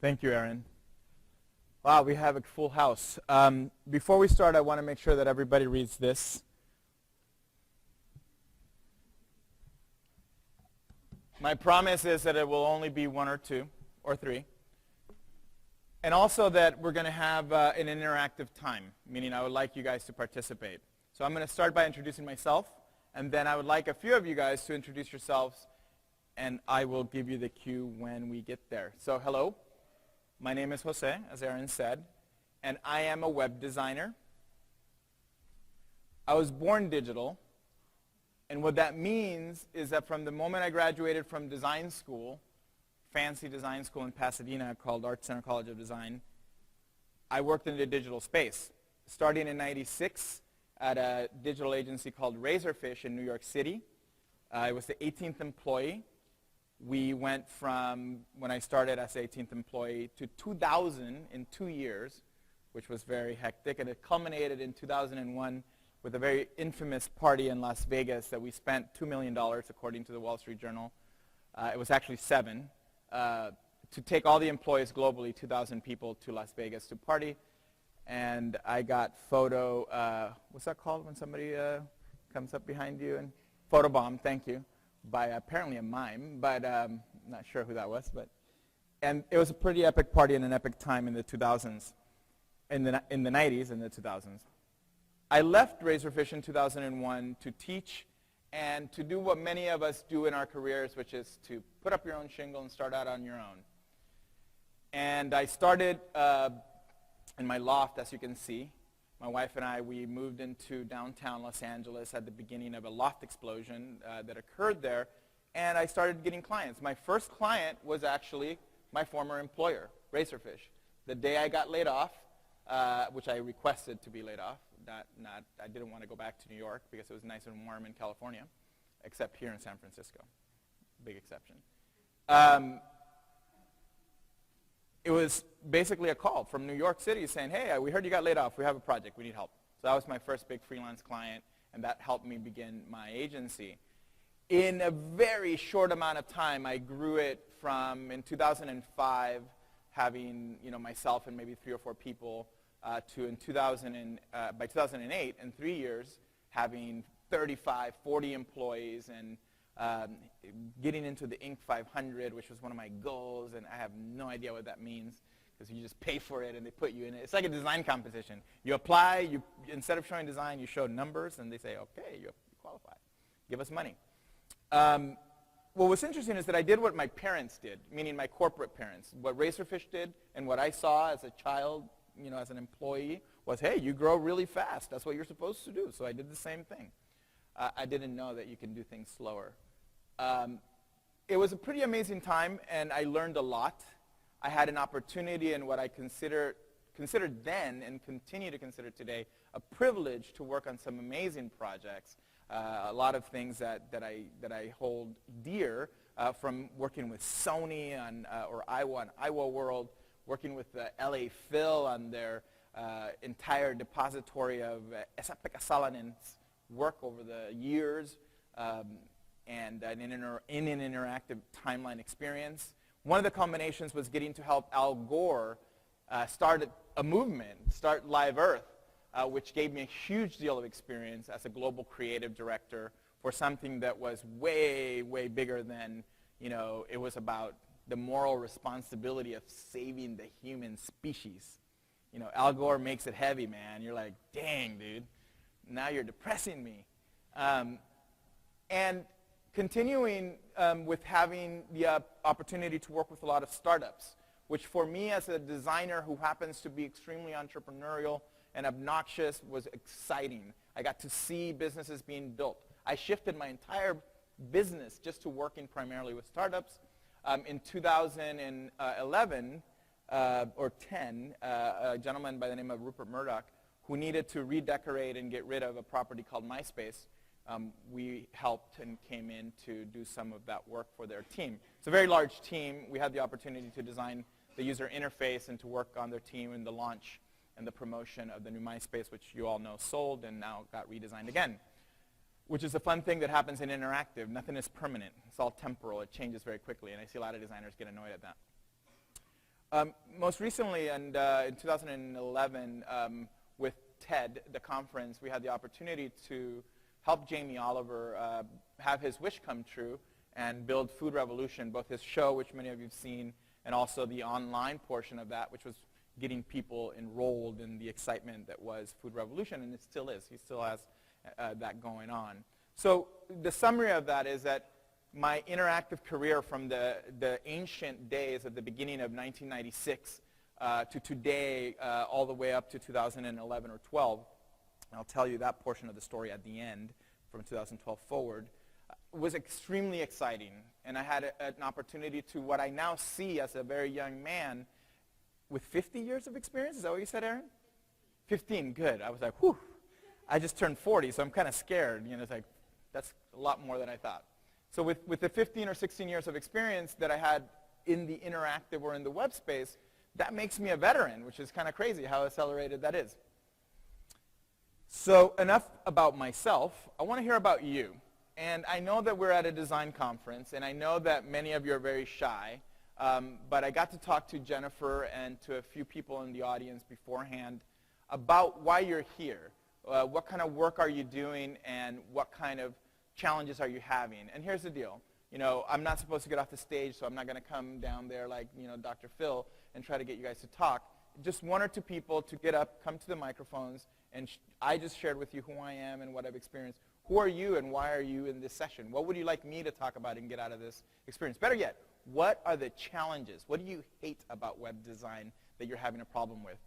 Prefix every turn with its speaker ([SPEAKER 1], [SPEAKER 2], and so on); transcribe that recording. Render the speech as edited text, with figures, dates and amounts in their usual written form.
[SPEAKER 1] Thank you, Aaron. Wow, we have a full house. Before we start, I want to make sure that everybody reads this. My promise is that it will only be one or two or three. And also that we're going to have an interactive time, meaning I would like you guys to participate. So I'm going to start by introducing myself, and then I would like a few of you guys to introduce yourselves, and I will give you the cue when we get there. So hello, my name is Jose, as Aaron said, and I am a web designer. I was born digital, and what that means is that from the moment I graduated from design school, fancy design school in Pasadena called Art Center College of Design, I worked in the digital space. Starting in '96 at a digital agency called Razorfish in New York City. I was the 18th employee. We went from, when I started as the 18th employee, to 2,000 in 2 years, which was very hectic. And it culminated in 2001 with a very infamous party in Las Vegas that we spent $2 million, according to the Wall Street Journal. It was actually 7. To take all the employees globally, 2,000 people, to Las Vegas to party. And I got what's that called when somebody comes up behind you? And photobomb, thank you, by apparently a mime, but I'm not sure who that was. And it was a pretty epic party and an epic time in the 2000s, in the 90s and the 2000s. I left Razorfish in 2001 to teach and to do what many of us do in our careers, which is to put up your own shingle and start out on your own. And I started in my loft, as you can see. My wife and I, we moved into downtown Los Angeles at the beginning of a loft explosion that occurred there, and I started getting clients. My first client was actually my former employer, Razorfish. The day I got laid off, which I requested to be laid off, I didn't want to go back to New York because it was nice and warm in California, except here in San Francisco. Big exception. It was basically a call from New York City saying, hey, we heard you got laid off. We have a project. We need help. So that was my first big freelance client, and that helped me begin my agency. In a very short amount of time, I grew it from, in 2005, having myself and maybe 3 or 4 people, to by 2008, in 3 years, having 35, 40 employees, and getting into the Inc. 500, which was one of my goals, and I have no idea what that means, because you just pay for it and they put you in it. It's like a design competition. You apply, instead of showing design, you show numbers, and they say, okay, you qualify. Give us money. What was interesting is that I did what my parents did, meaning my corporate parents. What Razorfish did and what I saw as a child, as an employee, was, hey, you grow really fast. That's what you're supposed to do. So I did the same thing. I didn't know that you can do things slower. It was a pretty amazing time, and I learned a lot. I had an opportunity in what I considered then and continue to consider today a privilege to work on some amazing projects. A lot of things that I hold dear, from working with Sony or Iowa World, working with the LA Phil on their entire depository of Esa-Pekka Salanen's work over the years, and in an interactive timeline experience. One of the combinations was getting to help Al Gore start a movement, start Live Earth, which gave me a huge deal of experience as a global creative director for something that was way, way bigger than, it was about the moral responsibility of saving the human species. Al Gore makes it heavy, man. You're like, dang, dude, now you're depressing me. And continuing with having the opportunity to work with a lot of startups, which for me as a designer who happens to be extremely entrepreneurial and obnoxious was exciting. I got to see businesses being built. I shifted my entire business just to working primarily with startups. In 2011 or 10, a gentleman by the name of Rupert Murdoch, who needed to redecorate and get rid of a property called MySpace, we helped and came in to do some of that work for their team. It's a very large team. We had the opportunity to design the user interface and to work on their team in the launch and the promotion of the new MySpace, which you all know sold and now got redesigned again, which is a fun thing that happens in interactive. Nothing is permanent. It's all temporal. It changes very quickly, and I see a lot of designers get annoyed at that. Most recently, and in 2011, with TED, the conference, we had the opportunity to help Jamie Oliver have his wish come true and build Food Revolution, both his show, which many of you have seen, and also the online portion of that, which was getting people enrolled in the excitement that was Food Revolution, and it still is. He still has that going on. So the summary of that is that my interactive career from the ancient days at the beginning of 1996 to today, all the way up to 2011 or 12, and I'll tell you that portion of the story at the end from 2012 forward, was extremely exciting. And I had an opportunity to what I now see as a very young man with 50 years of experience. Is that what you said, Aaron? 15, good. I was like, whew. I just turned 40, so I'm kind of scared. You know, it's like, that's a lot more than I thought. So with the 15 or 16 years of experience that I had in the interactive or in the web space, that makes me a veteran, which is kind of crazy how accelerated that is. So enough about myself. I want to hear about you. And I know that we're at a design conference, and I know that many of you are very shy, but I got to talk to Jennifer and to a few people in the audience beforehand about why you're here. What kind of work are you doing, and what kind of challenges are you having? And here's the deal. You know, I'm not supposed to get off the stage, so I'm not going to come down there like, you know, Dr. Phil and try to get you guys to talk. Just one or two people to get up, come to the microphones, and I just shared with you who I am and what I've experienced. Who are you, and why are you in this session? What would you like me to talk about and get out of this experience? Better yet, what are the challenges? What do you hate about web design that you're having a problem with?